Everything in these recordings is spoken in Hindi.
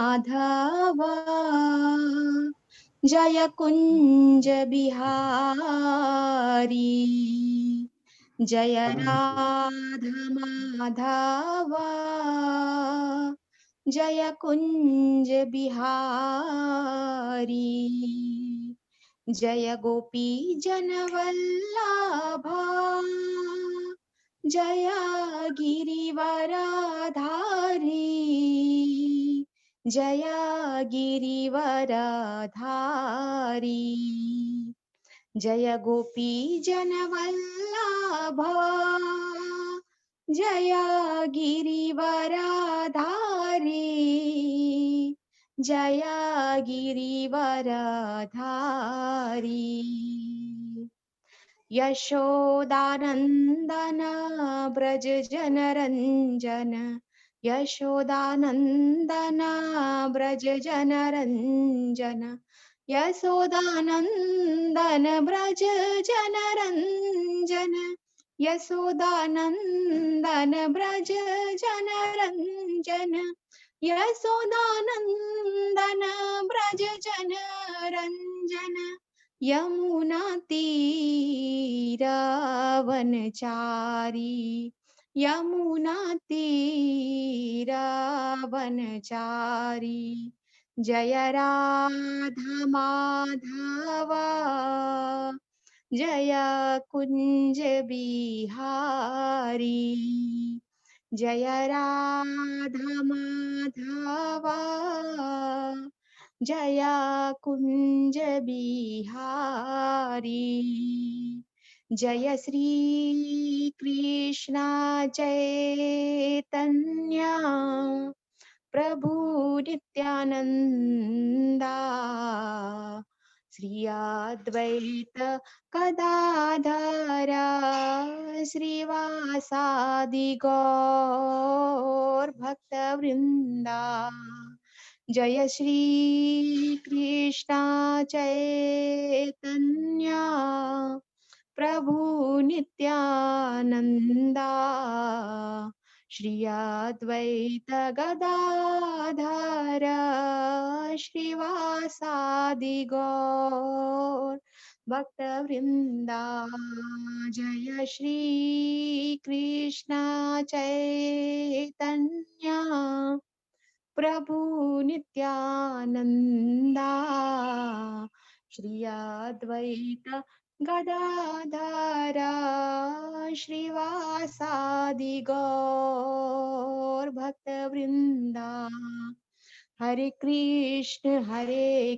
माधव जय कुंज बिहारी जय राधा माधव जय कुंज बिहारी जय गोपी जनवल्लभा जय गिरिवरधारी जय गिरिवरधारी जय गोपी जनवल्लभा जय गिरिवरधारी जय गिरिवरधारी यशोदानन्दन व्रज जनरञ्जन यशोदानन्दन व्रज जनरञ्जन यशोदानन्दन व्रज जनरञ्जन यशोदानन्दन व्रज जनरञ्जन यशोदानन्दन व्रज जनरञ्जन यमुना तीरावनचारी यमुना तीरावनचारी जय राधा माधव जय कुंज बिहारी जय राधा माधव जय कुंज बिहारी जय श्री कृष्ण चैतन्य प्रभु नित्यानंदा श्री अद्वैत गदाधर श्रीवासादि गौर भक्त वृंदा जय श्री कृष्ण चैतन्य प्रभु नित्यानंदा श्री अद्वैत गदाधर श्रीवासादि गौर भक्त वृंदा जय श्री कृष्ण चैतन्य प्रभु नित्यानंदा श्री अद्वैत गदाधर श्रीवासादि गौर भक्त वृंदा हरे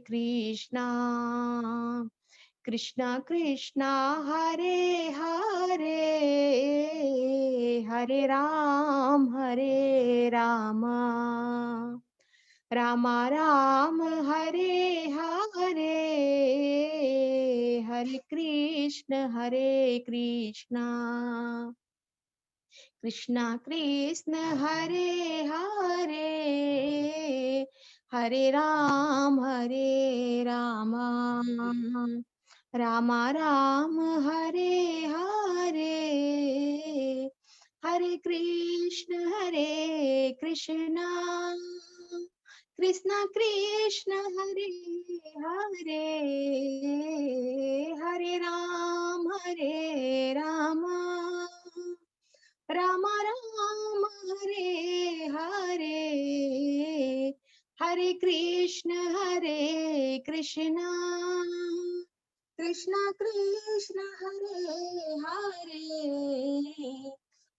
कृष्णा कृष्णा कृष्णा हरे हरे हरे राम राम राम हरे हरे हरे कृष्णा कृष्णा कृष्ण हरे हरे हरे राम राम राम हरे हरे हरे कृष्ण कृष्णा कृष्ण हरे हरे हरे राम राम राम हरे हरे हरे कृष्ण कृष्णा कृष्ण हरे हरे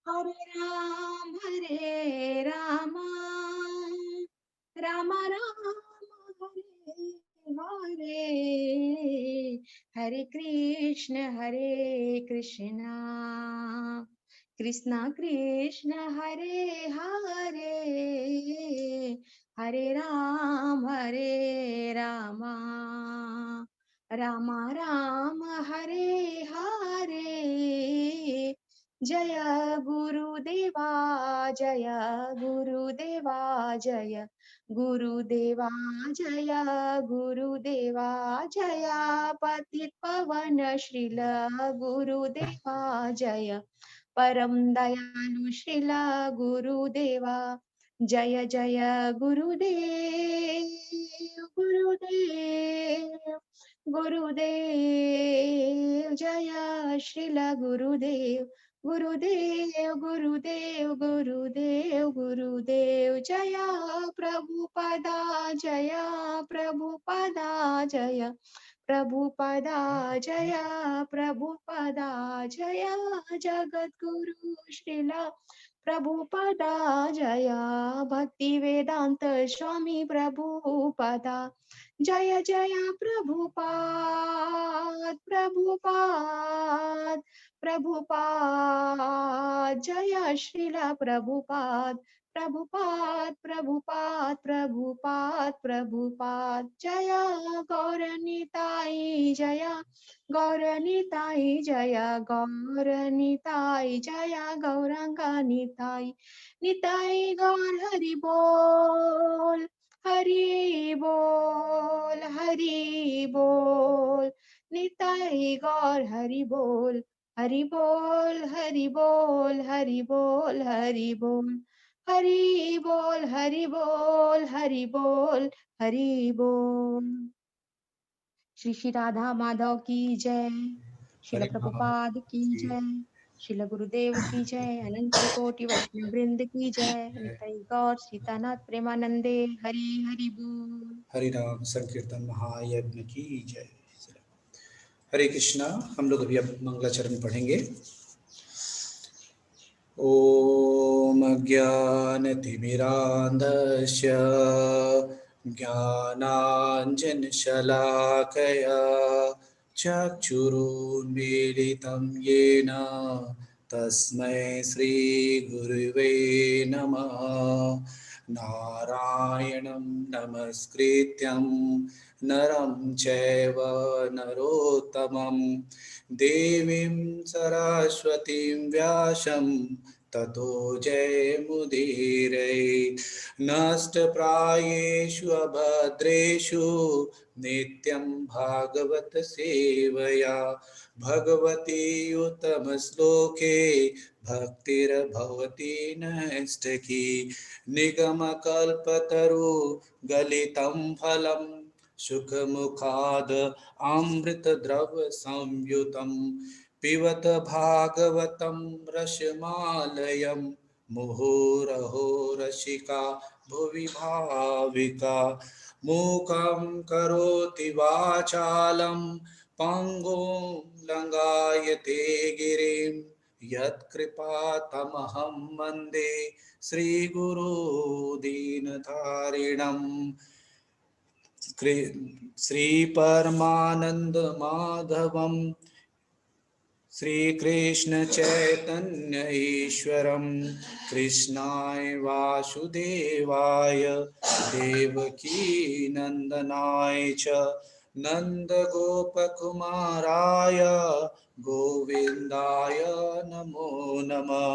हरे राम राम हरे हरे हरे कृष्ण कृष्णा कृष्ण हरे हरे हरे राम राम राम हरे हरे जय गुरुदेवा जय गुरुदेवा जय गुरुदेवा जय गुरुदेवा जय पतित पावन श्रील गुरुदेवा जय परम दयालु श्रील गुरुदेवा जय जय गुरुदेवा गुरुदेव जय श्रील गुरुदेव गुरुदेव गुरुदेव गुरुदेव गुरुदेव जय प्रभुपदा जय प्रभुपदा जय प्रभुपदा जय प्रभुपदा जय जगद्गुरु श्रीला प्रभुपदा जय भक्ति वेदांत स्वामी प्रभुपदा जय जय प्रभुपाद प्रभुपाद प्रभुपाद जय श्रीला प्रभुपाद प्रभुपाद प्रभुपाद प्रभुपाद प्रभुपाद जय गौरनिताई जय गौरनिताई जय गौरनिताई जय गौरांगा निताई निताई गौर हरि बोल हरि बोल हरि बोल निताई गौर हरि बोल हरि बोल हरि बोल हरि बोल हरि बोल हरि बोल हरि बोल हरि बोल हरि बोल। श्री श्री राधा माधव की जय, श्रील हरे प्रभुपाद की जय, श्रील गुरुदेव की जय, अनंत कोटि वैष्णव वृंद की जय, निताई गौर सीतानाथ प्रेमानंदे हरि हरि बोल। हरि राम संकीर्तन महायज्ञ की जय। हरे कृष्णा। हम लोग अभी अब मंगलाचरण पढ़ेंगे। ओम ज्ञानतिमिरान्धस्य ज्ञानाञ्जनशलाकया चक्षुरुन्मीलितं येन तस्मै श्रीगुरुवे नमः। नारायणं नमस्कृत्यं नरं चैव नरोत्तमं देवीं सरस्वतीं व्यासं ततो जयमुदीरये। नष्टप्रायेषु अभद्रेषु नित्यं भागवत सेवया भगवती उत्तमश्लोके भक्तिर्भवति नैष्ठिकी। निगमकल्पतरु गलितं फलं सुखमुखाद अमृतद्रव संयुतं पिबत भागवतं रसमालयं मुहुरहो रसिका भुवि भाविका। मूकं करोति वाचालं पङ्गुं लङ्घयते गिरिं यत्कृपातमहं वन्दे श्रीगुरो दीनतारिणम्। श्रीपरमानन्दमाधवं श्रीकृष्ण चैतन्य ईश्वरं कृष्णाय वासुदेवाय देवकी नंदनाय च नन्दगोपकुमाराय गोविन्दाय नमो नमः।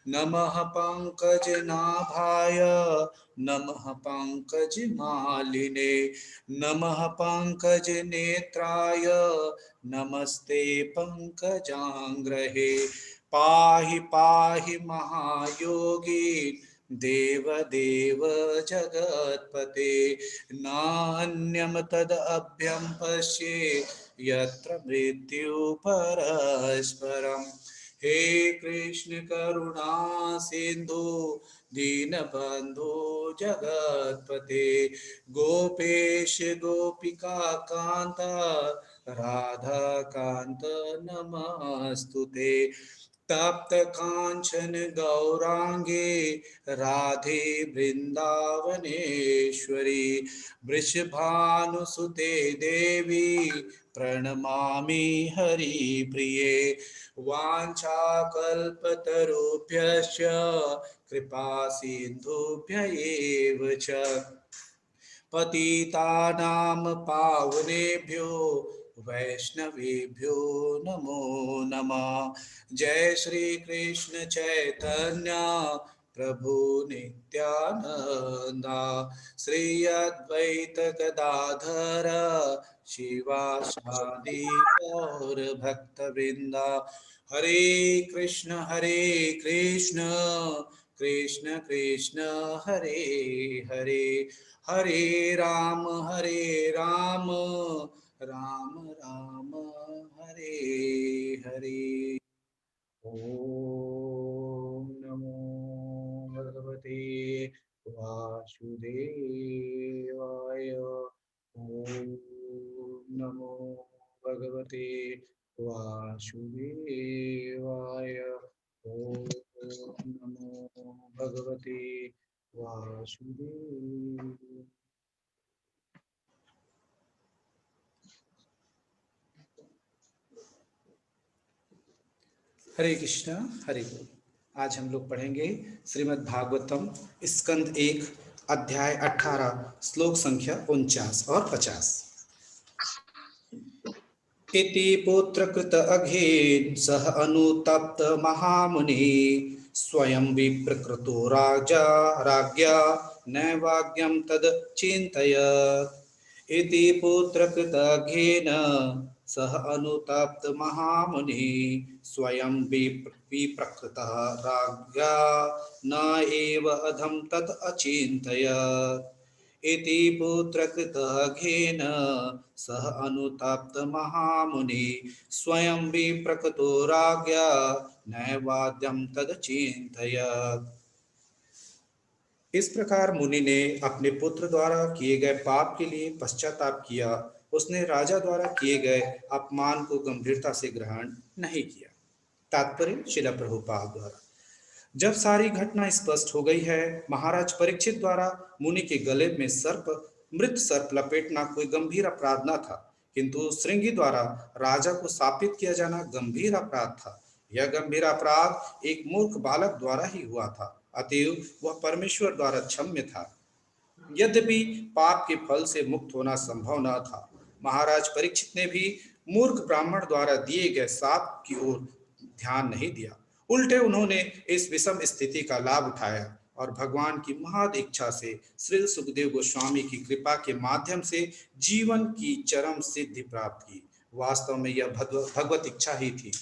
नमः पङ्कजनाभाय नमः पङ्कजमालिने नमः पङ्कजनेत्राय नमस्ते पंकजांग्रहे। पाहि पाहि महायोगी देवदेव जगत्पते। नान्यं तदभ्यं पश्ये यत्र मृत्यु परस्परम्। हे कृष्ण करुणा सिंधु दीनबंधु जगत्पते। गोपेश गोपिका कांता राधा कांत नमस्तुते। तप्त कांचन गौरांगे राधे वृंदावनेश्वरी। वृषभानुसुते देवी प्रणमामि हरिप्रिये। वाञ्छाकल्पतरुभ्यश्च कृपा सिन्धुभ्य एव च पतितानां पावनेभ्यो वैष्णवेभ्यो नमो नमः। जय श्री कृष्ण चैतन्य प्रभु नित्यानंदा श्री अद्वैत गदाधर शिवासादि गौर भक्तवृंदा। हरे कृष्ण कृष्ण कृष्ण हरे हरे हरे राम राम राम हरे हरे। ओम नमो भगवते वासुदेवाय। ओम नमो भगवते वासुदेवाय। ओम नमो भगवते वासुदेवाय। हरे कृष्णा हरे बोल। आज हम लोग पढ़ेंगे श्रीमद् भागवतम स्कंद 1 अध्याय 18 श्लोक संख्या 49 और 50। इति पुत्रकृत अघेन सह अनुतप्त महामुनि स्वयं विप्रकृतो राजा राज्ञा नैवाज्ञं तद चिन्तयत्। इति पुत्रकृत अघेन सह अनुतप्त महामुनि स्वयं विप्रकृतः राज्ञा न एव अधम तत् अचिन्तयत्। इति पुत्रकृतः घेन सह अनुतप्त महामुनि स्वयं विप्रकृतो राज्ञा नैवाद्यं तदचिन्तयत्। इस प्रकार मुनि ने अपने पुत्र द्वारा किए गए पाप के लिए पश्चाताप किया। उसने राजा द्वारा किए गए अपमान को गंभीरता से ग्रहण नहीं किया। तात्पर्य श्रील प्रभुपाद द्वारा। जब सारी घटना स्पष्ट हो गई है, महाराज परीक्षित द्वारा मुनि के गले में मृत सर्प लपेटना कोई गंभीर अपराध न था, किंतु श्रृंगी द्वारा राजा को शापित किया जाना गंभीर अपराध था। यह गंभीर अपराध एक मूर्ख बालक द्वारा ही हुआ था, अतएव वह परमेश्वर द्वारा क्षम्य था। यद्यपि पाप के फल से मुक्त होना संभव न था, महाराज परीक्षित ने भी मूर्ख ब्राह्मण द्वारा दिए गए शाप की ओर ध्यान नहीं दिया। उल्टे उन्होंने इस विषम स्थिति का लाभ उठाया और भगवान की महद इच्छा से श्री सुखदेव गोस्वामी की कृपा के माध्यम से जीवन की चरम सिद्धि प्राप्त की। वास्तव में यह भगवत इच्छा ही थी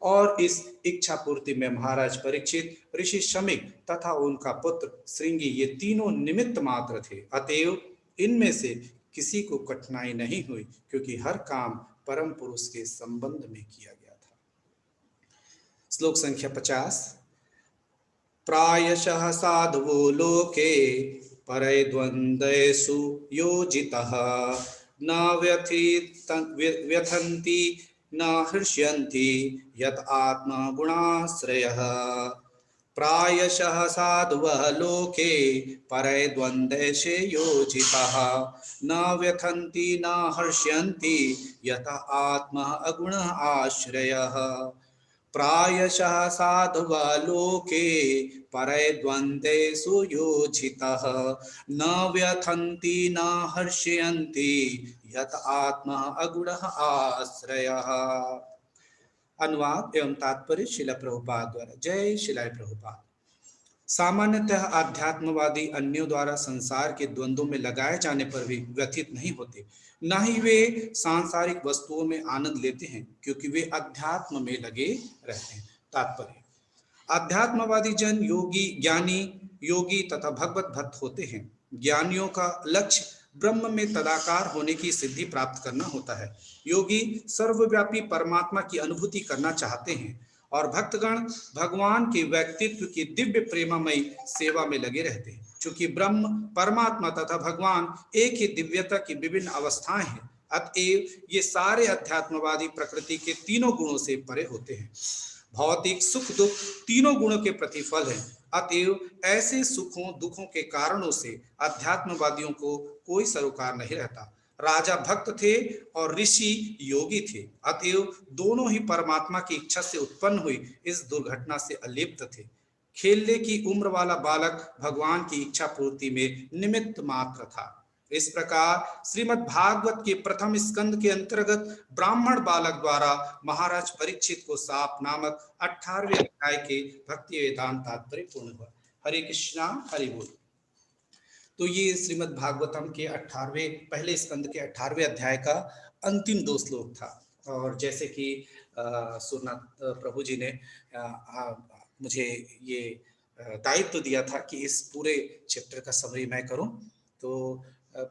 और इस इच्छा पूर्ति में महाराज परीक्षित, ऋषि शमिक तथा उनका पुत्र श्रृंगी ये तीनों निमित्त मात्र थे। अतएव इनमें से किसी को कठिनाई नहीं हुई, क्योंकि हर काम परम पुरुष के संबंध में किया गया था। श्लोक संख्या 50। प्रायशः साधवो लोके परैर्द्वन्द्वेषु योजितः न व्यथन्ति न हृष्यन्ति यत् आत्मगुणाश्रयः। प्रायशः साधवः लोके परैर्द्वन्द्वेषु योजितः न व्यथन्ति न हृष्यन्ति यत् आत्मगुणः आश्रयः। प्रायशः साधवः लोके परैर्द्वन्द्वेषु योजितः न व्यथन्ति न हर्षयन्ति यत् आत्मा अगुणः आश्रयः। अनुवाद एवं तात्पर्य श्रील प्रभुपाद द्वारा। जय श्रील प्रभुपाद। सामान्यतः आध्यात्मवादी अन्यों द्वारा संसार के द्वंद्वों में लगाए जाने पर भी व्यथित नहीं होते, न ही वे सांसारिक वस्तुओं में आनंद लेते हैं, क्योंकि वे अध्यात्म में लगे रहते हैं। तात्पर्य, अध्यात्मवादी जन ज्ञानी योगी तथा भगवत भक्त होते हैं। ज्ञानियों का लक्ष्य ब्रह्म में तदाकार होने की सिद्धि प्राप्त करना होता है। योगी सर्वव्यापी परमात्मा की अनुभूति करना चाहते हैं और भक्तगण भगवान के व्यक्तित्व की दिव्य प्रेममयी सेवा में लगे रहते हैं। चूंकि ब्रह्म, परमात्मा तथा भगवान एक ही दिव्यता की विभिन्न अवस्थाएं हैं, अतएव ये सारे अध्यात्मवादी प्रकृति के तीनों गुणों से परे होते हैं। भौतिक सुख दुख तीनों गुणों के प्रतिफल हैं, अतएव ऐसे सुखों दुखों के कारणों से अध्यात्मवादियों को कोई सरोकार नहीं रहता। राजा भक्त थे और ऋषि योगी थे, अतएव दोनों ही परमात्मा की इच्छा से उत्पन्न हुई इस दुर्घटना से अलिप्त थे। खेलने की उम्र वाला बालक भगवान की इच्छा पूर्ति में निमित्त मात्र था। इस प्रकार श्रीमद् भागवत के प्रथम स्कंद के अंतर्गत ब्राह्मण बालक द्वारा महाराज परीक्षित को शाप नामक 18वें अध्याय के भक्ति वेदांत तात्पर्य पूर्ण हुआ। हरे कृष्णा हरि बोल। तो ये श्रीमद् भागवतम के 18वें पहले स्कंद के 18वें अध्याय का अंतिम 2 श्लोक था। और जैसे कि सोमनाथ प्रभु जी ने मुझे ये दायित्व दिया था कि इस पूरे चैप्टर का समरी मैं करूं, तो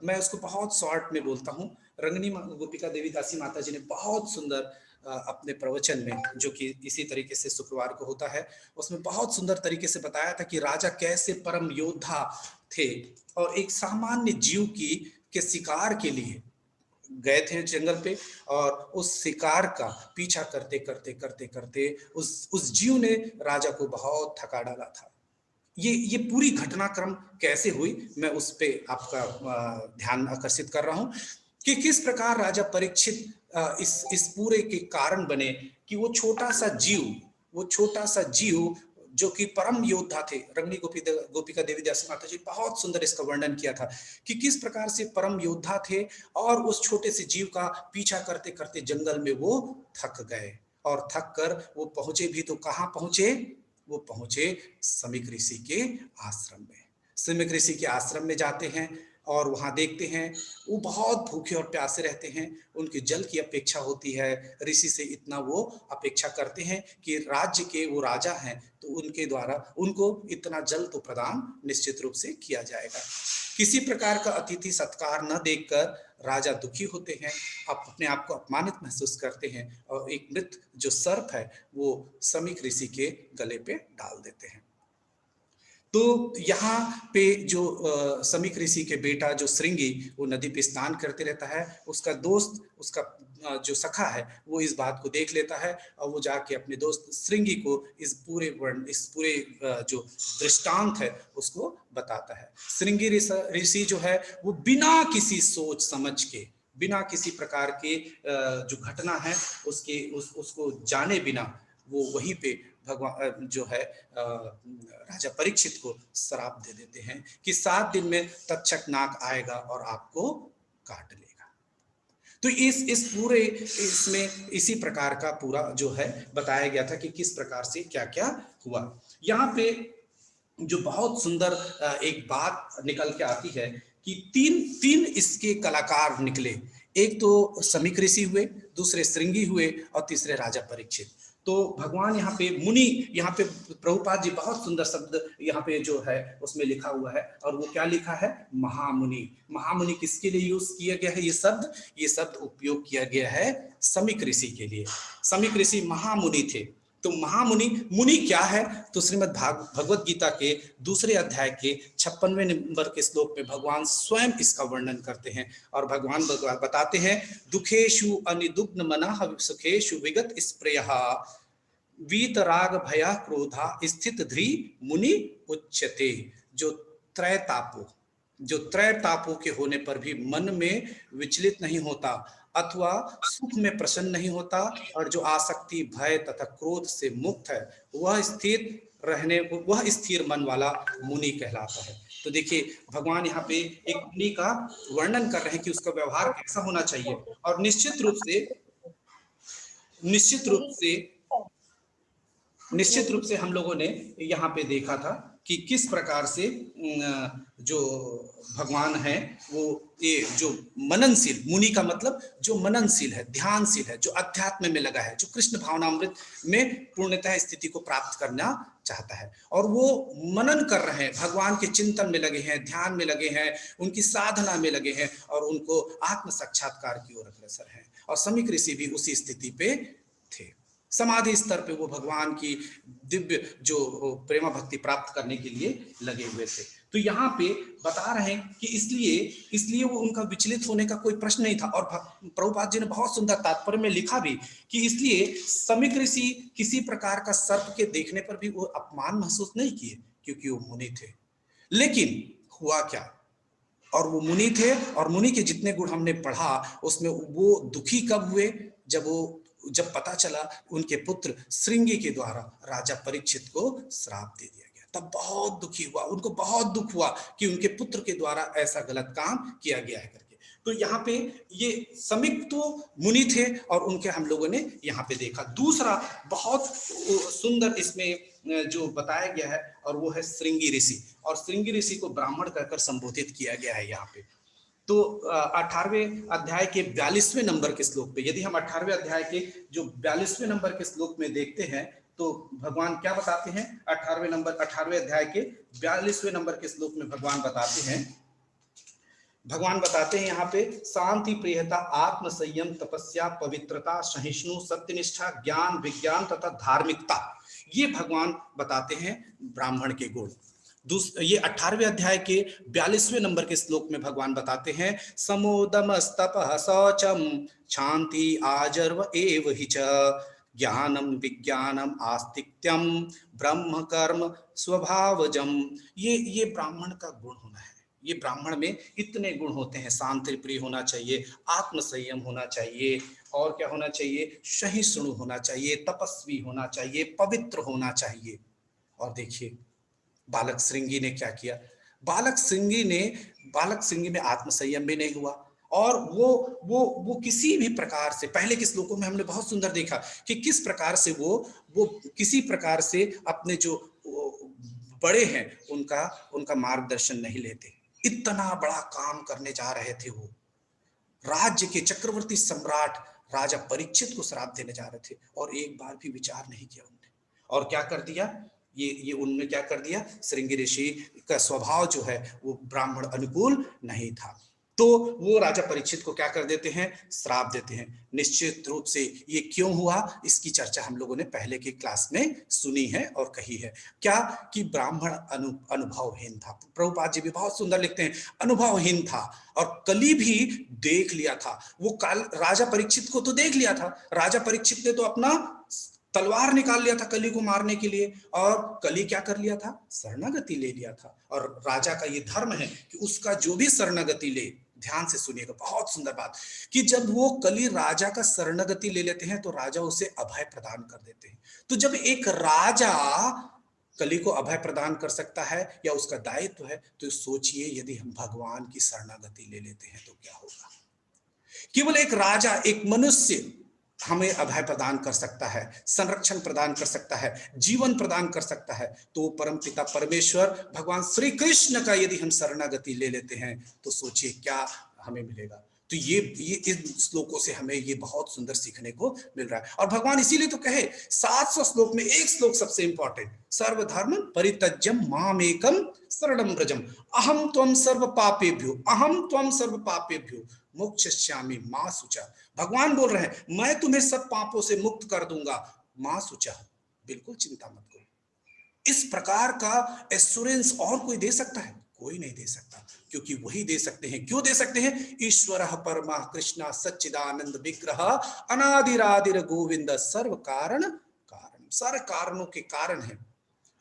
मैं उसको बहुत शॉर्ट में बोलता हूं। रंगनी गोपिका देवी दासी माता जी ने बहुत सुंदर अपने प्रवचन में, जो कि इसी तरीके से शुक्रवार को होता है, उसमें बहुत सुंदर तरीके से बताया था कि राजा कैसे परम योद्धा थे और एक सामान्य जीव की के शिकार के लिए गए थे जंगल पे, और उस शिकार का पीछा करते करते करते करते उस जीव ने राजा को बहुत थका डाला था। ये पूरी घटनाक्रम कैसे हुई, मैं उस पे आपका ध्यान आकर्षित कर रहा हूं कि किस प्रकार राजा परीक्षित इस पूरे के कारण बने कि वो छोटा सा जीव जो कि परम योद्धा थे। रंगनी गोपिका देवी दासी माता जी बहुत सुंदर इसका वर्णन किया था कि किस प्रकार से परम योद्धा थे और उस छोटे से जीव का पीछा करते करते जंगल में वो थक गए, और थक कर वो पहुंचे भी तो कहाँ पहुंचे, वो पहुंचे समीक ऋषि के आश्रम में। समीक ऋषि के आश्रम में जाते हैं और वहां देखते हैं वो बहुत भूखे और प्यासे रहते हैं, उनके जल की अपेक्षा होती है। ऋषि से इतना वो अपेक्षा करते हैं कि राज्य के वो राजा हैं तो उनके द्वारा उनको इतना जल तो प्रदान निश्चित रूप से किया जाएगा। किसी प्रकार का अतिथि सत्कार न देखकर राजा दुखी होते हैं, अपने आप को अपमानित महसूस करते हैं और एक मृत जो सर्प है वो समीक ऋषि के गले पे डाल देते हैं। तो यहाँ पे जो समीक ऋषि के बेटा जो श्रृंगी वो नदी पे स्नान करते रहता है, उसका दोस्त उसका जो सखा है वो इस बात को देख लेता है और वो जाके अपने दोस्त श्रृंगी को इस पूरे जो दृष्टांत है उसको बताता है। श्रृंगी ऋषि जो है वो बिना किसी सोच समझ के, बिना किसी प्रकार के जो घटना है उसको जाने बिना वो वहीं पे भगवान जो है राजा परीक्षित को श्राप दे देते हैं कि 7 दिन में तक्षक नाग आएगा और आपको काट लेगा। तो इस पूरे इसमें इसी प्रकार का पूरा जो है बताया गया था कि किस प्रकार से क्या क्या हुआ। यहाँ पे जो बहुत सुंदर एक बात निकल के आती है कि तीन तीन इसके कलाकार निकले, एक तो समीक ऋषि हुए, दूसरे श्रृंगी हुए और तीसरे राजा परीक्षित। तो भगवान यहाँ पे मुनि, यहाँ पे प्रभुपाद जी बहुत सुंदर शब्द यहाँ पे जो है उसमें लिखा हुआ है, और वो क्या लिखा है, महामुनि। महामुनि किसके लिए यूज किया गया है ये शब्द उपयोग किया गया है समीक ऋषि के लिए। समीक ऋषि महामुनि थे। तो महामुनि मुनि क्या है, तो श्रीमद् भगवत गीता के दूसरे अध्याय के 56वें नंबर के श्लोक में भगवान स्वयं इसका वर्णन करते हैं और भगवान बताते हैं, दुखेशु अनिदुग्न मना सुखेशु विगत स्प्रेयः वीतराग भया क्रोधा स्थित ध्री मुनि उच्यते। जो त्रय तापों के होने पर भी मन में विचलित नहीं होता अथवा सुख में प्रसन्न नहीं होता और जो आसक्ति भय तथा क्रोध से मुक्त है वह स्थिर मन वाला मुनि कहलाता है। तो देखिए भगवान यहाँ पे एक मुनि का वर्णन कर रहे हैं कि उसका व्यवहार कैसा होना चाहिए, और निश्चित रूप से हम लोगों ने यहाँ पे देखा था कि किस प्रकार से जो भगवान है वो ये जो मननशील, मुनि का मतलब जो मननशील है, ध्यानशील है, जो अध्यात्म में लगा है, जो कृष्ण भावनामृत में पूर्णतः स्थिति को प्राप्त करना चाहता है, और वो मनन कर रहे हैं, भगवान के चिंतन में लगे हैं, ध्यान में लगे हैं, उनकी साधना में लगे हैं और उनको आत्म साक्षात्कार की ओर अग्रसर है। और समीक ऋषि भी उसी स्थिति पे थे, समाधि स्तर पे वो भगवान की दिव्य जो प्रेमा भक्ति प्राप्त करने के लिए लगे हुए थे। तो यहाँ पे बता रहे हैं कि इसलिए वो उनका विचलित होने का कोई प्रश्न नहीं था। और प्रभुपाद जी ने बहुत सुंदर तात्पर्य में लिखा भी कि इसलिए समीक ऋषि किसी प्रकार का सर्प के देखने पर भी वो अपमान महसूस नहीं किए क्योंकि वो मुनि थे। लेकिन हुआ क्या, और वो मुनि थे और मुनि के जितने गुण हमने पढ़ा उसमें वो दुखी कब हुए, जब पता चला उनके पुत्र श्रृंगी के द्वारा राजा परीक्षित को श्राप दे दिया गया, तब बहुत दुखी हुआ, उनको बहुत दुख हुआ कि उनके पुत्र के द्वारा ऐसा गलत काम किया गया है करके। तो यहाँ पे ये समीक तो मुनि थे और उनके हम लोगों ने यहाँ पे देखा। दूसरा बहुत सुंदर इसमें जो बताया गया है और वो है श्रृंगी ऋषि, और श्रृंगी ऋषि को ब्राह्मण कहकर संबोधित किया गया है यहाँ पे। तो 18वें अध्याय के 42वें नंबर के श्लोक पे, यदि हम 18वें अध्याय के जो 42वें नंबर के श्लोक में देखते हैं तो भगवान क्या बताते हैं, 18वें अध्याय के 42वें नंबर के श्लोक में भगवान बताते हैं भगवान बताते हैं यहाँ पे शांति, प्रियता, आत्म संयम, तपस्या, पवित्रता, सहिष्णु, सत्यनिष्ठा, ज्ञान, विज्ञान तथा धार्मिकता, ये भगवान बताते हैं ब्राह्मण के गुण। ये 18वें अध्याय के 42वें नंबर के श्लोक में भगवान बताते हैं समोदम स्तपः शौचम शांति आजर्व एव हि च ज्ञानम विज्ञानम आस्तिक्यम ब्रह्म कर्म स्वभावजम। ये ब्राह्मण का गुण होना है। ये ब्राह्मण में इतने गुण होते हैं, शांति प्रिय होना चाहिए, आत्म संयम होना चाहिए, और क्या होना चाहिए, सहिष्णु होना चाहिए, तपस्वी होना चाहिए, पवित्र होना चाहिए। और देखिए बालक श्रृंगी ने क्या किया। बालक श्रृंगी में आत्म संयम भी नहीं हुआ, और वो किसी भी प्रकार से, पहले के श्लोकों में हमने बहुत सुंदर देखा कि किस प्रकार से वो किसी प्रकार से अपने जो बड़े हैं उनका उनका मार्गदर्शन नहीं लेते। इतना बड़ा काम करने जा रहे थे, वो राज्य के चक्रवर्ती सम्राट राजा परीक्षित को श्राप देने जा रहे थे, और एक बार भी विचार नहीं किया उन्होंने। और क्या कर दिया, ये उन्होंने क्या कर दिया, श्रृंगी ऋषि का स्वभाव जो है वो ब्राह्मण अनुकूल नहीं था, तो वो राजा परीक्षित को क्या कर देते हैं, श्राप देते हैं। निश्चित रूप से ये क्यों हुआ, इसकी चर्चा हम लोगों ने पहले की क्लास में सुनी है और कही है। क्या कि ब्राह्मण अनुभवहीन था। प्रभुपाद जी भी बहुत सुंदर लिखते हैं, अनुभवहीन था, और कली भी देख लिया था। वो काल राजा परीक्षित को तो देख लिया था, राजा परीक्षित ने तो अपना तलवार निकाल लिया था कली को मारने के लिए, और कली क्या कर लिया था, शरणागति ले लिया था। और राजा का ये धर्म है कि उसका जो भी शरणागति ले, ध्यान से सुनिएगा, बहुत सुंदर बात, कि जब वो कली राजा का शरणागति ले लेते हैं तो राजा उसे अभय प्रदान कर देते हैं। तो जब एक राजा कली को अभय प्रदान कर सकता है या उसका दायित्व है, तो सोचिए यदि हम भगवान की शरणागति ले लेते हैं तो क्या होगा। केवल एक राजा, एक मनुष्य हमें अभय प्रदान कर सकता है, संरक्षण प्रदान कर सकता है, जीवन प्रदान कर सकता है, तो परम पिता परमेश्वर भगवान श्री कृष्ण का यदि हम शरणागति ले लेते हैं तो सोचिए क्या हमें मिलेगा। तो ये इन श्लोकों से हमें ये बहुत सुंदर सीखने को मिल रहा है। और भगवान इसीलिए तो कहे 700 श्लोक में एक श्लोक सबसे इंपॉर्टेंट, सर्वधर्म परित्यज्यम मामेकम शरणम व्रजम अहम त्वं सर्व पापेभ्यो मोक्षयिष्यामि मा शुचः। भगवान बोल रहे हैं मैं तुम्हें सब पापों से मुक्त कर दूंगा, मा शुचः, बिल्कुल चिंता मत करो। इस प्रकार का एश्योरेंस और कोई दे सकता है? कोई नहीं दे सकता, क्योंकि वही दे सकते हैं। क्यों दे सकते हैं? ईश्वरः परमः कृष्णः सच्चिदानंद विग्रह अनादिरादिर गोविंद सर्व कारण कारण, सारे कारणों के कारण है,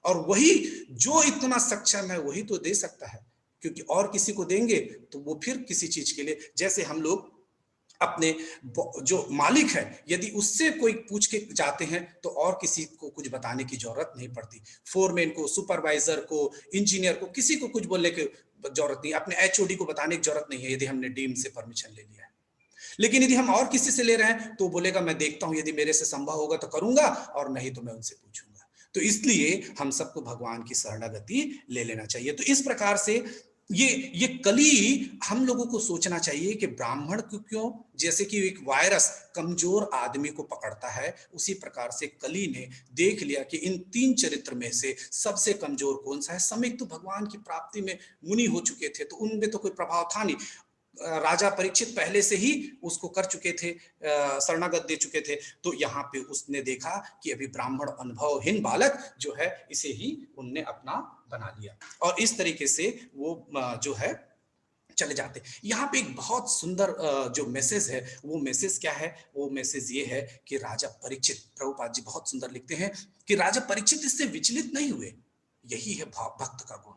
और वही जो इतना सक्षम है वही तो दे सकता है। क्योंकि और किसी को देंगे तो वो फिर किसी चीज के लिए, जैसे हम लोग अपने जो मालिक है यदि उससे कोई पूछ के जाते हैं तो और किसी को कुछ बताने की जरूरत नहीं पड़ती। फोरमैन को, सुपरवाइजर को, इंजीनियर को, किसी को कुछ बोलने की जरूरत नहीं, अपने एचओडी को बताने की जरूरत नहीं है यदि हमने डीन से परमिशन ले लिया है। लेकिन यदि हम और किसी से ले रहे हैं तो बोलेगा मैं देखता हूं, यदि मेरे से संभव होगा तो करूंगा, और नहीं तो मैं उनसे पूछूंगा। तो इसलिए हम सबको भगवान की शरणागति ले लेना चाहिए। तो इस प्रकार से ये कली हम लोगों को सोचना चाहिए कि ब्राह्मण क्यों, जैसे कि एक वायरस कमजोर आदमी को पकड़ता है, उसी प्रकार से कली ने देख लिया कि इन 3 चरित्र में से सबसे कमजोर कौन सा है। समय तो भगवान की प्राप्ति में मुनि हो चुके थे तो उनमें तो कोई प्रभाव था नहीं, राजा परीक्षित पहले से ही उसको कर चुके थे, शरणागत दे चुके थे। तो यहाँ पे उसने देखा कि अभी ब्राह्मण अनुभवहीन बालक जो है इसे ही उनने अपना बना लिया, और इस तरीके से वो जो है चले जाते। यहाँ पे एक बहुत सुंदर जो मैसेज है, वो मैसेज क्या है, वो मैसेज ये है कि राजा परीक्षित, प्रभुपाद जी बहुत सुंदर लिखते हैं कि राजा परीक्षित इससे विचलित नहीं हुए। यही है भक्त का गुण,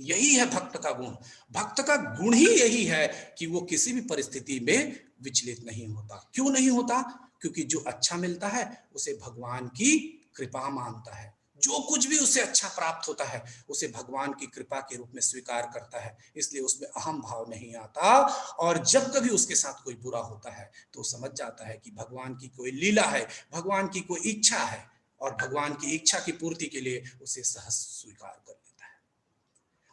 यही है भक्त का गुण। भक्त का गुण ही यही है कि वो किसी भी परिस्थिति में विचलित नहीं होता। क्यों नहीं होता? क्योंकि जो अच्छा मिलता है उसे भगवान की कृपा मानता है, जो कुछ भी उसे अच्छा प्राप्त होता है उसे भगवान की कृपा के रूप में स्वीकार करता है, इसलिए उसमें अहम भाव नहीं आता। और जब कभी उसके साथ कोई बुरा होता है तो समझ जाता है कि भगवान की कोई लीला है, भगवान की कोई इच्छा है, और भगवान की इच्छा की पूर्ति के लिए उसे सहज स्वीकार कर लेता है।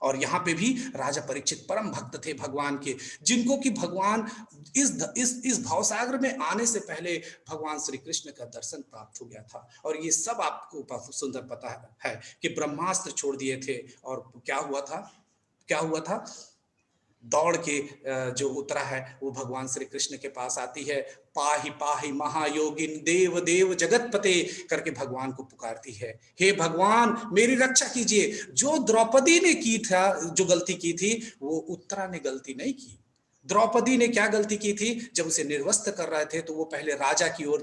और यहाँ पे भी राजा परीक्षित परम भक्त थे भगवान के, जिनको कि भगवान इस भवसागर में आने से पहले भगवान श्री कृष्ण का दर्शन प्राप्त हो गया था। और ये सब आपको सुंदर पता है कि ब्रह्मास्त्र छोड़ दिए थे, और क्या हुआ था, क्या हुआ था, दौड़ के जो उत्तरा है वो भगवान श्री कृष्ण के पास आती है। पाहि पाहि महायोगिन देव देव जगतपते करके भगवान को पुकारती है, हे भगवान मेरी रक्षा कीजिए। जो द्रौपदी ने की था, जो गलती की थी, वो उत्तरा ने गलती नहीं की। द्रौपदी ने क्या गलती की थी? जब उसे निर्वस्त्र कर रहे थे तो वो पहले राजा की ओर